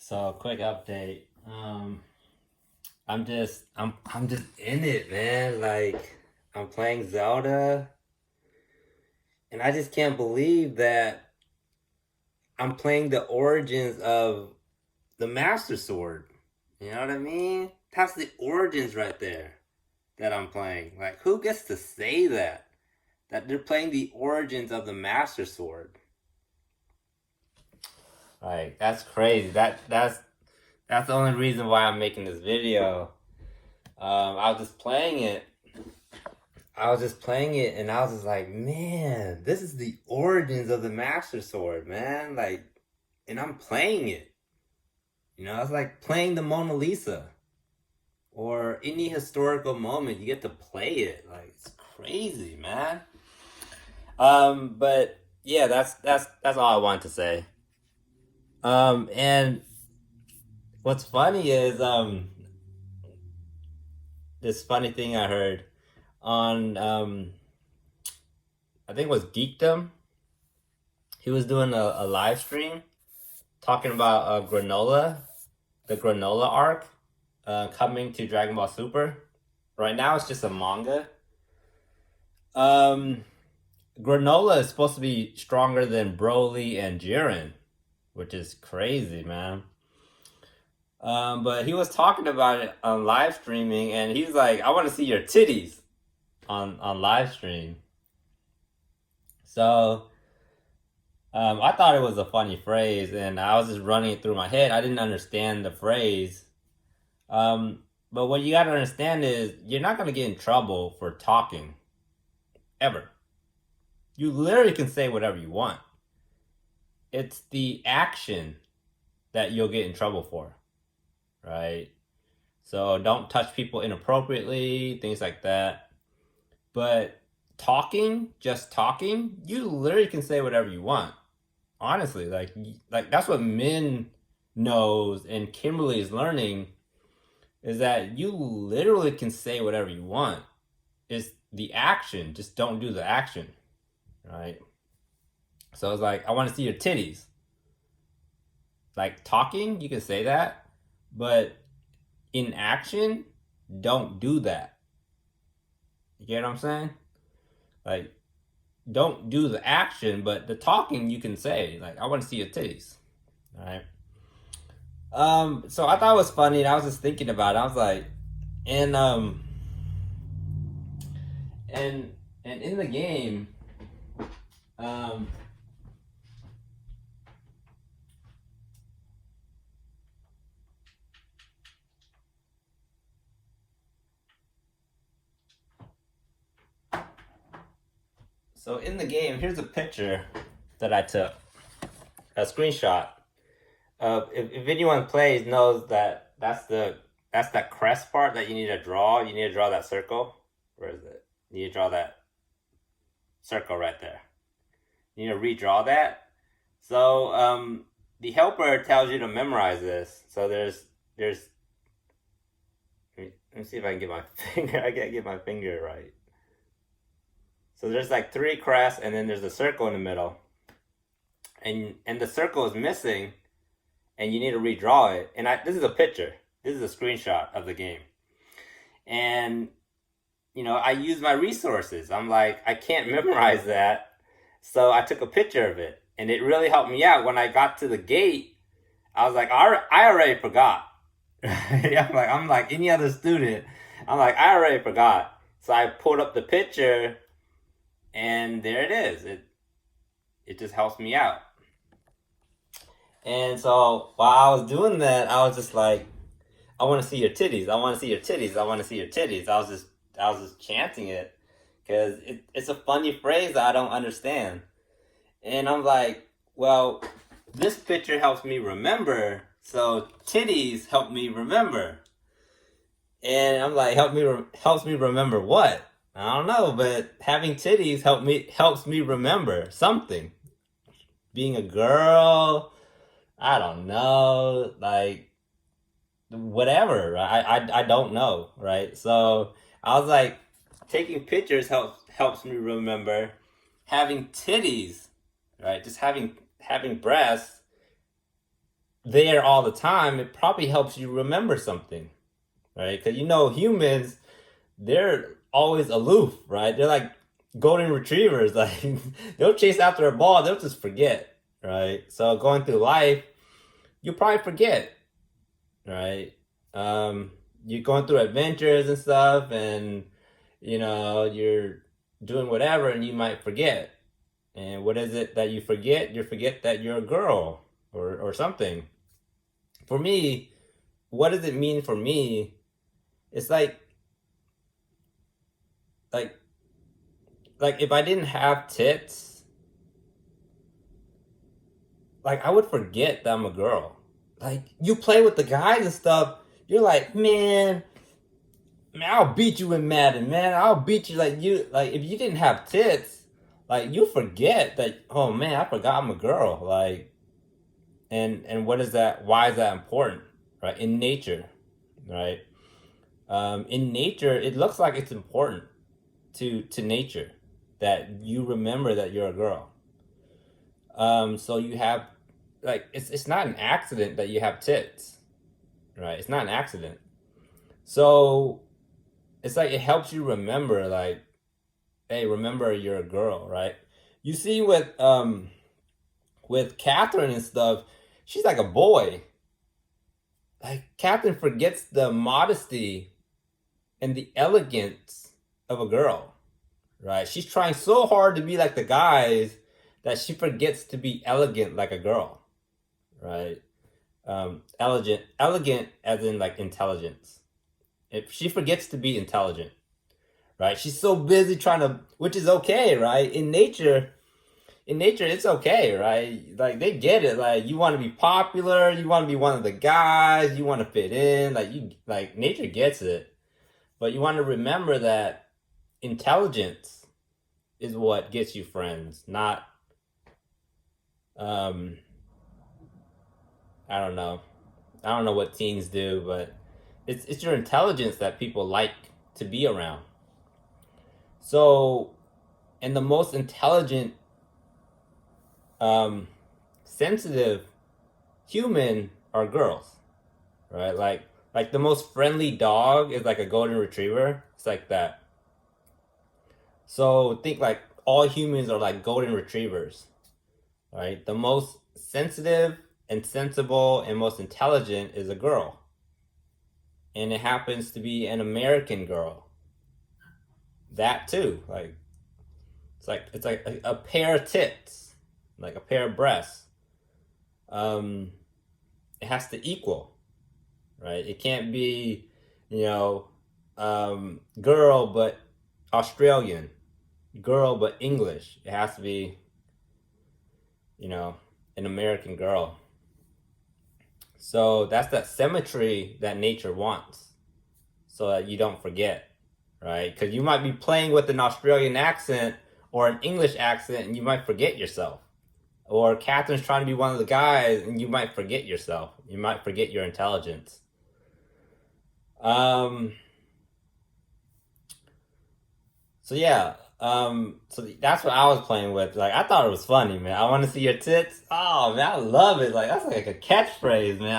So quick update. I'm just in it, man. Like I'm playing Zelda, and I just can't believe that I'm playing the origins of the Master Sword. You know what I mean? That's the origins right there that I'm playing. Like, who gets to say that? That they're playing the origins of the Master Sword. Like, that's crazy. That's the only reason why I'm making this video. I was just playing it. And I was just like, man, this is the origins of the Master Sword, man. Like, and I'm playing it. You know, it's like playing the Mona Lisa or any historical moment. You get to play it. Like, it's crazy, man. But yeah, that's all I wanted to say. And what's funny is this funny thing I heard on I think it was Geekdom. He was doing a live stream talking about the granola arc coming to Dragon Ball Super. Right now it's just a manga. Granola is supposed to be stronger than Broly and Jiren, which is crazy, man. But he was talking about it on live streaming, and he's like, "I want to see your titties on live stream." So I thought it was a funny phrase, and I was just running it through my head. I didn't understand the phrase. But what you got to understand is you're not going to get in trouble for talking, ever. You literally can say whatever you want. It's the action that you'll get in trouble for, right? So don't touch people inappropriately, things like that. But just talking, you literally can say whatever you want. Honestly, like that's what Min knows and Kimberly is learning, is that you literally can say whatever you want. It's the action, just don't do the action, right? So it's like, I want to see your titties. Like, talking, you can say that, but in action, don't do that. You get what I'm saying? Like, don't do the action, but the talking you can say. Like, I want to see your titties. All right. So I thought it was funny, and I was just thinking about it. I was like, and and in the game, um, so in the game, here's a picture that I took, a screenshot. If anyone plays knows that that's that crest part that you need to draw. You need to draw that circle. Where is it? You need to draw that circle right there. You need to redraw that. So the helper tells you to memorize this. So there's let me see if I can get my finger. I can't get my finger right. So there's like 3 crests, and then there's a circle in the middle, and the circle is missing, and you need to redraw it. And this is a picture. This is a screenshot of the game. And, you know, I use my resources. I'm like, I can't memorize that. So I took a picture of it. And it really helped me out. When I got to the gate, I was like, I already forgot. I'm like any other student. I'm like, I already forgot. So I pulled up the picture, and there it is. It just helps me out. And so while I was doing that, I was just like, I want to see your titties. I want to see your titties. I want to see your titties. I was just chanting it because it's a funny phrase that I don't understand. And I'm like, well, this picture helps me remember. So titties help me remember. And I'm like, helps me remember what? I don't know, but having titties helps me remember something. Being a girl, I don't know, like whatever. I don't know, right? So I was like, taking pictures helps me remember. Having titties, right? Just having breasts there all the time, it probably helps you remember something, right? Because humans, they're always aloof, right? They're like golden retrievers. Like they'll chase after a ball, they'll just forget, right? So going through life, you'll probably forget, right? You're going through adventures and stuff, and you're doing whatever, and you might forget. And what is it that you forget? You forget that you're a girl or something. For me, what does it mean for me? It's like like if I didn't have tits, like I would forget that I'm a girl. Like you play with the guys and stuff, you're like, man, I'll beat you in Madden, man. I'll beat you like if you didn't have tits, like you forget that. Oh man, I forgot I'm a girl. Like, and what is that? Why is that important? Right, in nature, right? In nature, it looks like it's important to nature that you remember that you're a girl. So you have like it's not an accident that you have tits, right? It's not an accident. So it's like it helps you remember, like, hey, remember you're a girl, right? You see with Catherine and stuff, she's like a boy. Like Catherine forgets the modesty and the elegance of a girl, right? She's trying so hard to be like the guys that she forgets to be elegant like a girl, right? Elegant as in like intelligence. If she forgets to be intelligent, right? She's so busy trying to, which is okay, right? In nature, it's okay, right? Like they get it. Like you want to be popular, you want to be one of the guys, you want to fit in. Like nature gets it, but you want to remember that intelligence is what gets you friends, not um. I don't know. I don't know what teens do, but it's your intelligence that people like to be around. So, and the most intelligent, um, sensitive human are girls, right? Like the most friendly dog is like a golden retriever. It's like that. So think like all humans are like golden retrievers, right? The most sensitive and sensible and most intelligent is a girl, and it happens to be an American girl. That too, like it's like a pair of tits, like a pair of breasts. Um, it has to equal, right? It can't be, you know, girl but Australian, girl but English. It has to be, an American girl. So that's that symmetry that nature wants, so that you don't forget, right? Because you might be playing with an Australian accent or an English accent, and you might forget yourself. Or Catherine's trying to be one of the guys, and you might forget yourself. You might forget your intelligence. Um. So yeah. So that's what I was playing with. Like I thought it was funny, man. I want to see your tits. Oh man, I love it. Like that's like a catchphrase, man.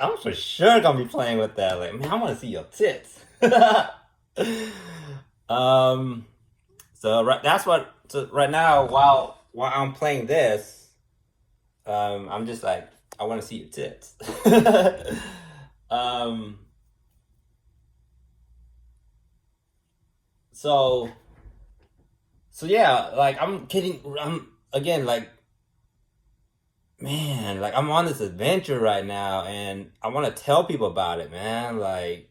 I'm for sure gonna be playing with that. Like man, I want to see your tits. um. So that's what. So right now, while I'm playing this, I'm just like I want to see your tits. um. So yeah, like I'm again like man, like I'm on this adventure right now, and I want to tell people about it, man. Like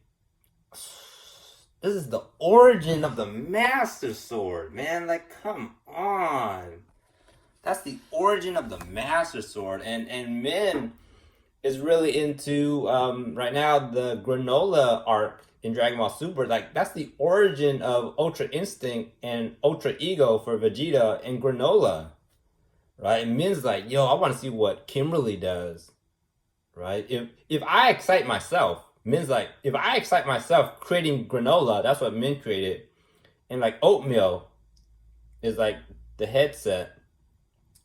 this is the origin of the Master Sword, man. Like come on, that's the origin of the Master Sword, and Min is really into right now the granola arc in Dragon Ball Super. Like that's the origin of Ultra Instinct and Ultra Ego for Vegeta and granola, right? And Min's like, yo, I want to see what Kimberly does, right? If I excite myself, Min's like, if I excite myself creating granola, that's what Min created, and like oatmeal is like the headset.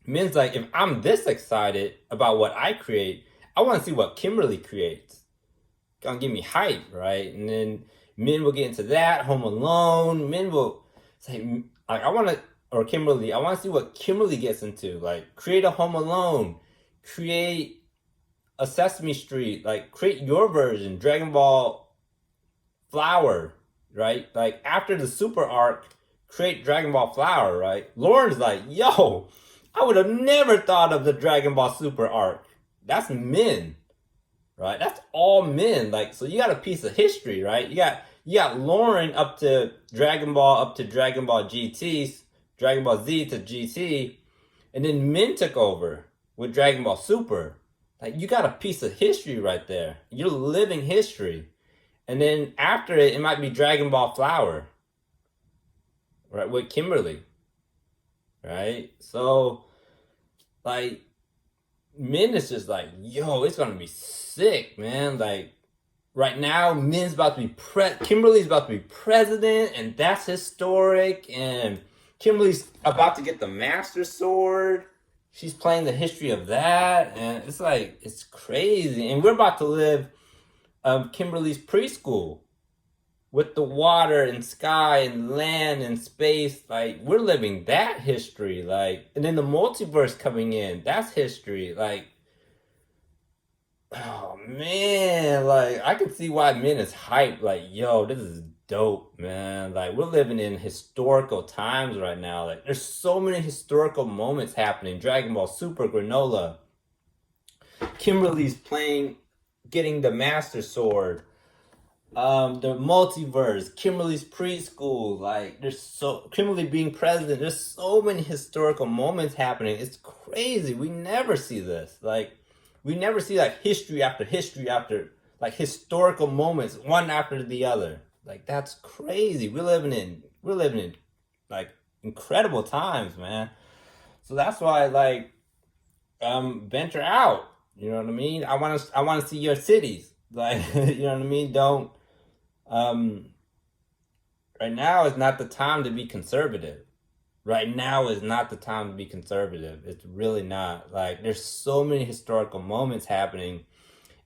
Min's like, if I'm this excited about what I create, I want to see what Kimberly creates. Gonna give me hype, right? And then Min will get into that. Home Alone. Min will say, like, I want to, or Kimberly, I want to see what Kimberly gets into. Like, create a Home Alone, create a Sesame Street, like, create your version, Dragon Ball Flower, right? Like, after the Super arc, create Dragon Ball Flower, right? Lauren's like, yo, I would have never thought of the Dragon Ball Super arc. That's Min, right? That's all Min. Like, so you got a piece of history, right? You got Lauren up to Dragon Ball, up to Dragon Ball GT, Dragon Ball Z to GT, and then Min took over with Dragon Ball Super. Like, you got a piece of history right there. You're living history. And then after it, it might be Dragon Ball Flower, right, with Kimberly, right? So, like, Min is just like, yo, it's gonna be sick, man. Like, right now, Min's about to be Kimberly's about to be president, and that's historic. And Kimberly's about to get the Master Sword. She's playing the history of that, and it's like, it's crazy. And we're about to live Kimberly's preschool with the water and sky and land and space. Like, we're living that history. Like, and then the multiverse coming in, that's history. Like, oh man, like, I can see why Min is hyped. Like, yo, this is dope, man. Like, we're living in historical times right now. Like, there's so many historical moments happening. Dragon Ball Super, Granola, Kimberly's getting the Master Sword, the multiverse, Kimberly's preschool, like, Kimberly being president. There's so many historical moments happening. It's crazy. We never see this. Like, we never see, like, history after history after, like, historical moments, one after the other. Like, that's crazy. We're living in like, incredible times, man. So that's why, like, venture out. You know what I mean? I want to see your cities. Like, you know what I mean? Don't. Right now is not the time to be conservative. Right now is not the time to be conservative. It's really not. Like, there's so many historical moments happening,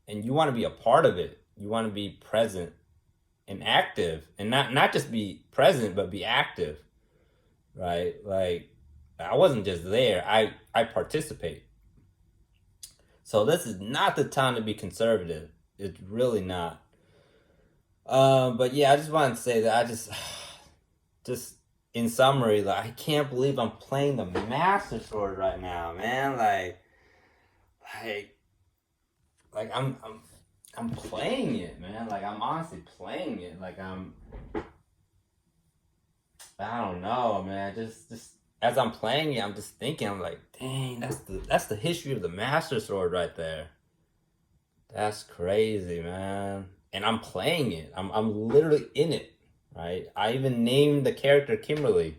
and you want to be a part of it. You want to be present and active, and not just be present, but be active, right? Like, I wasn't just there. I participate. So this is not the time to be conservative. It's really not. But yeah, I just wanted to say that I just in summary, like, I can't believe I'm playing the Master Sword right now, man. Like I'm playing it, man. Like, I'm honestly playing it. Like, I don't know, man. Just as I'm playing it, I'm just thinking, I'm like, dang, that's the history of the Master Sword right there. That's crazy, man. And I'm playing it. I'm literally in it, right? I even named the character Kimberly.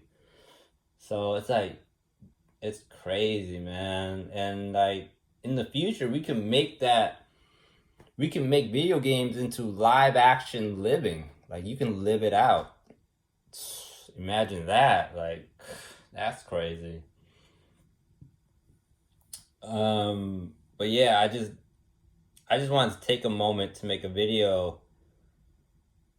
So it's like, it's crazy, man. And, like, in the future, we can make video games into live action living. Like, you can live it out. Imagine that. Like, that's crazy. But yeah, I just wanted to take a moment to make a video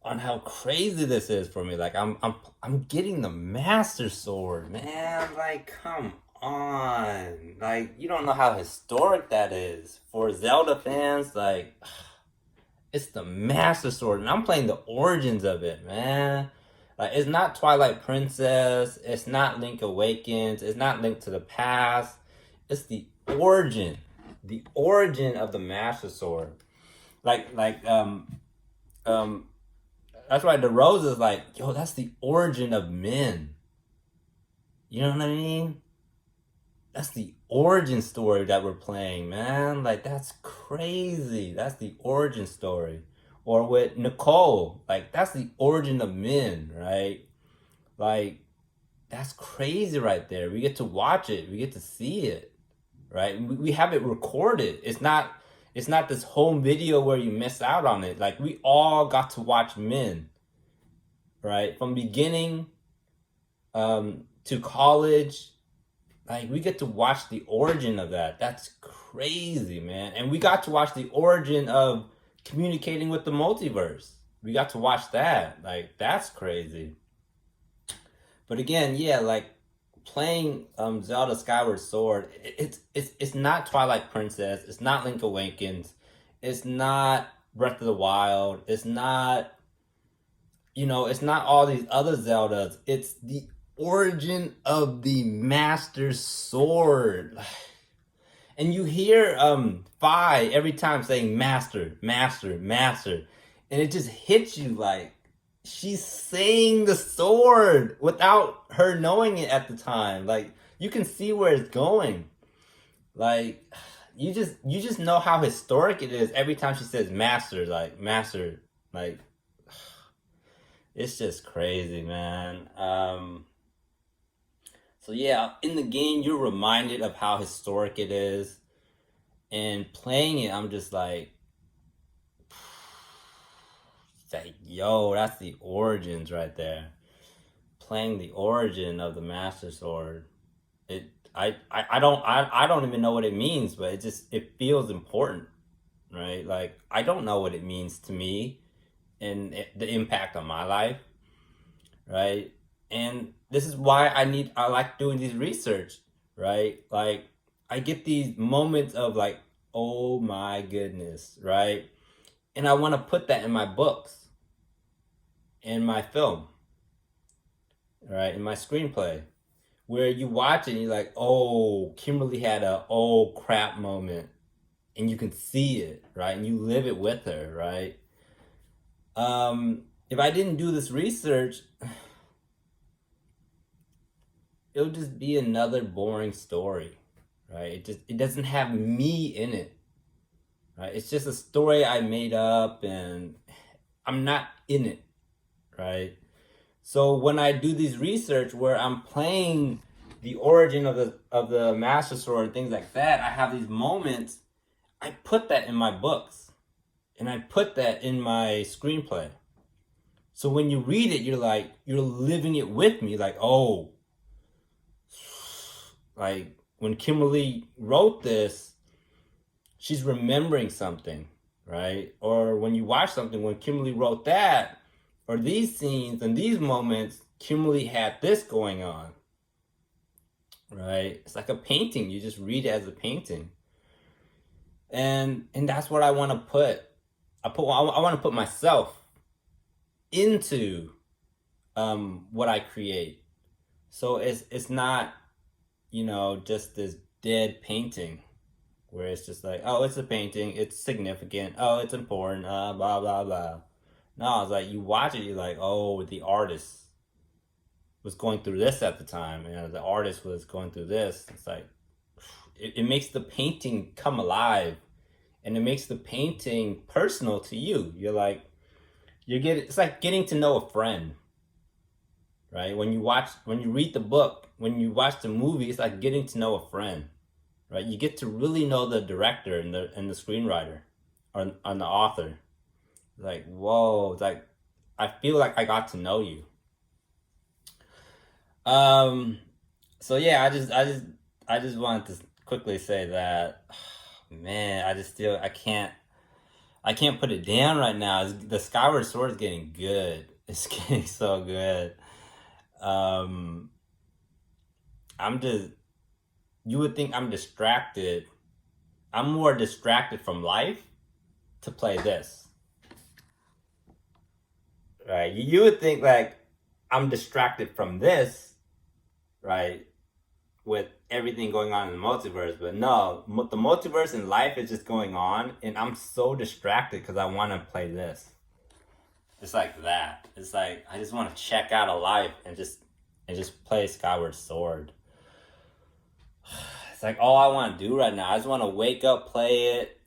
on how crazy this is for me. Like, I'm getting the Master Sword, man. Like, come on. Like, you don't know how historic that is for Zelda fans. Like, it's the Master Sword, and I'm playing the origins of it, man. Like, it's not Twilight Princess. It's not Link Awakens. It's not Link to the Past. It's the origin of the Master Sword. Like, that's why the Rose is like, yo, that's the origin of Min. You know what I mean? That's the origin story that we're playing, man. Like, that's crazy. That's the origin story. Or with Nicole, like, that's the origin of Min, right? Like, that's crazy right there. We get to watch it. We get to see it, right? We have it recorded. It's not this home video where you miss out on it. Like, we all got to watch Min, right? From beginning to college, Like, we get to watch the origin of that. That's crazy, man. And we got to watch the origin of communicating with the multiverse. We got to watch that. Like, that's crazy. But again, yeah, like playing Zelda Skyward Sword, it's not Twilight Princess, it's not Link Awakens, it's not Breath of the Wild, it's not, it's not all these other Zeldas. It's the origin of the Master Sword. And you hear Fi every time saying master, master, master. And it just hits you like she's saying the sword without her knowing it at the time. Like, you can see where it's going. Like, you just know how historic it is every time she says master, like master, like it's just crazy, man. So yeah, in the game you're reminded of how historic it is, and playing it, I'm just like, yo, that's the origins right there. Playing the origin of the Master Sword, it, I don't even know what it means, but it feels important, right? Like, I don't know what it means to me and the impact on my life, right? And this is why I like doing these research, right? Like, I get these moments of like, oh my goodness, right? And I want to put that in my books, in my film, right? In my screenplay, where you watch it and you're like, oh, Kimberly had a oh crap moment, and you can see it, right? And you live it with her, right? If I didn't do this research, it'll just be another boring story, right? It doesn't have me in it, right? It's just a story I made up, and I'm not in it, right? So when I do these research where I'm playing the origin of the Master Sword and things like that, I have these moments. I put that in my books, and I put that in my screenplay. So when you read it, you're living it with me. Like, oh, like when Kimberly wrote this, she's remembering something, right? Or when you watch something, when Kimberly wrote that, or these scenes and these moments, Kimberly had this going on, right? It's like a painting. You just read it as a painting, and that's what I want to put. I want to put myself into what I create. So it's not, just this dead painting where it's just like, oh, it's a painting, it's significant, oh, it's important, blah blah blah. No, it's like you watch it, you're like, oh, the artist was going through this at the time, and the artist was going through this. It's like it makes the painting come alive, and it makes the painting personal to you. You're like, it's like getting to know a friend, right? When you read the book, when you watch the movie, it's like getting to know a friend, right? You get to really know the director and the screenwriter, or the author. Like, whoa, it's like I feel like I got to know you. So yeah, I just wanted to quickly say that, man, I can't put it down right now. The Skyward Sword is getting good. It's getting so good. Um, I'm just, you would think I'm distracted. I'm more distracted from life to play this, right? You would think like I'm distracted from this, right? With everything going on in the multiverse, but no, the multiverse in life is just going on, and I'm so distracted because I want to play this. It's like that. It's like I just want to check out of life and just play Skyward Sword. It's like all I want to do right now. I just want to wake up, play it,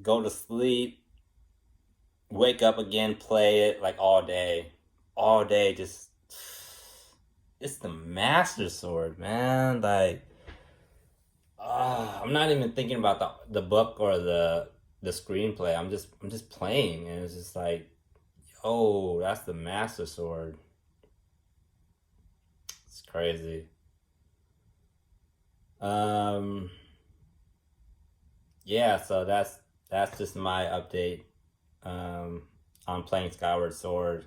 go to sleep, wake up again, play it like all day. Just it's the Master Sword, man. Like, I'm not even thinking about the book or the screenplay. I'm just playing, and it's just like, oh, that's the Master Sword. It's crazy. Um, yeah, so that's just my update on playing Skyward Sword.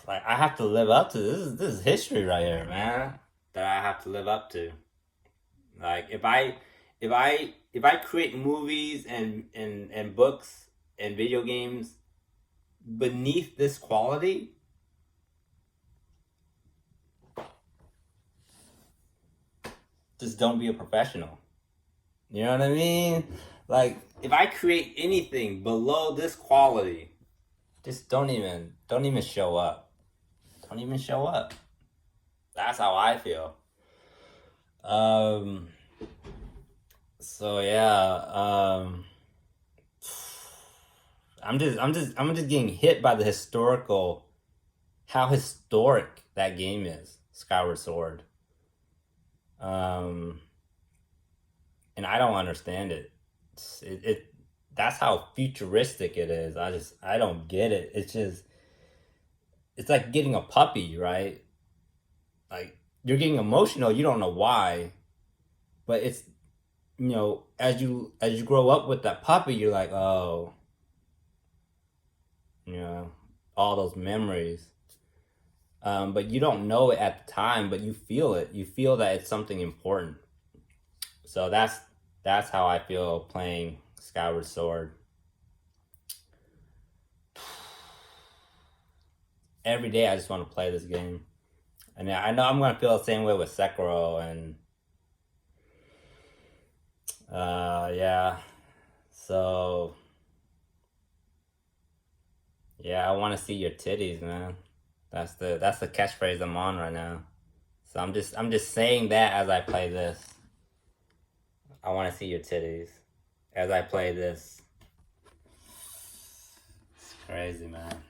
Like I have to live up to this is history right here, man. That I have to live up to. Like if I create movies and books and video games beneath this quality, just don't be a professional. You know what I mean? Like if I create anything below this quality, just don't even show up. Don't even show up. That's how I feel. Um so yeah, I'm just getting hit by the historical how historic that game is, Skyward Sword. Um and I don't understand it. It that's how futuristic it is. I don't get it. It's like getting a puppy, right? Like you're getting emotional, you don't know why, but it's as you grow up with that puppy, you're like, oh, you know, all those memories. But you don't know it at the time, but you feel it. You feel that it's something important. So that's how I feel playing Skyward Sword. Every day I just want to play this game. And I know I'm gonna feel the same way with Sekiro and yeah. So yeah, I wanna see your titties, man. That's the catchphrase I'm on right now. So I'm just saying that as I play this. I wanna see your titties. As I play this. It's crazy, man.